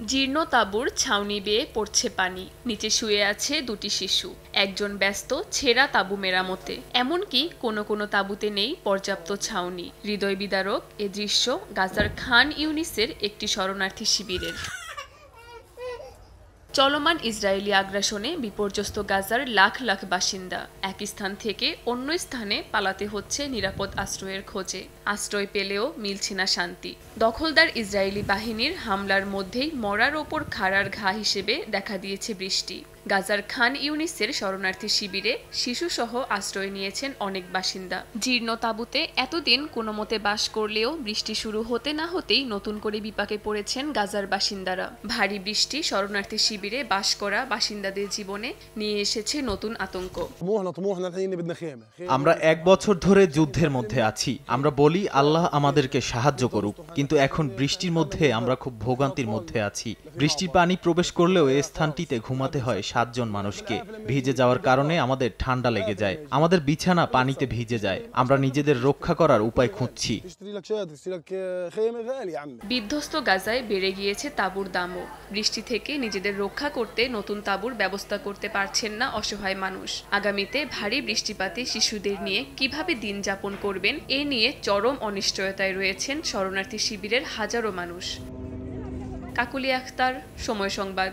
জীর্ণ তাঁবুর ছাউনি বেয়ে পড়ছে পানি, নিচে শুয়ে আছে দুটি শিশু। একজন ব্যস্ত ছেঁড়া তাঁবু মেরামতে। এমনকি কোনো কোনো তাঁবুতে নেই পর্যাপ্ত ছাউনি। হৃদয় বিদারক এ দৃশ্য গাজার খান ইউনিসের একটি শরণার্থী শিবিরের। চলমান ইসরায়েলি আগ্রাসনে বিপর্যস্ত গাজার লাখ লাখ বাসিন্দা। এক স্থান থেকে অন্য স্থানে পালাতে হচ্ছে নিরাপদ আশ্রয়ের খোঁজে। আশ্রয় পেলেও মিলছে না শান্তি। দখলদার ইসরায়েলি বাহিনীর হামলার মধ্যেই মরার ওপর খাড়ার ঘা হিসেবে দেখা দিয়েছে বৃষ্টি। গাজার খান ইউনিসের শরণার্থী শিবিরে শিশুসহ আশ্রয় নিয়েছেন অনেক বাসিন্দা। জীর্ণ তাঁবুতে এতদিন কোনো মতে বাস করলেও বৃষ্টি শুরু হতে না হতেই নতুন করে বিপাকে পড়েছেন গাজার বাসিন্দারা। ভারী বৃষ্টি শরণার্থী শিবিরে বাস করা বাসিন্দাদের জীবনে নিয়ে এসেছে নতুন আতঙ্ক। আমরা 1 বছর ধরে যুদ্ধের মধ্যে আছি। আমরা বলি আল্লাহ আমাদেরকে সাহায্য করুক, কিন্তু এখন বৃষ্টির মধ্যে আমরা খুব ভোগান্তির মধ্যে আছি। বৃষ্টির পানি প্রবেশ করলেও এই স্থানটিতে ঘুমাতে হয় 7 জন মানুষকে। ভিজে যাওয়ার কারণে আমাদের ঠান্ডা লেগে যায়, আমাদের বিছানা পানিতে ভিজে যায়। আমরা নিজেদের রক্ষা করার উপায় খুঁজছি। বিধ্বস্ত গাজায় বেড়ে গিয়েছে তাঁবুর দামও। বৃষ্টি থেকে নিজেদের রক্ষা করতে নতুন তাঁবুর ব্যবস্থা করতে পারছেন না অসহায় মানুষ। আগামীতে ভারী বৃষ্টিপাতে শিশুদের নিয়ে কিভাবে দিন যাপন করবেন এ নিয়ে চরম অনিশ্চয়তায় রয়েছেন শরণার্থী শিবিরের হাজারো মানুষ। কাকুলি আক্তার, সময় সংবাদ।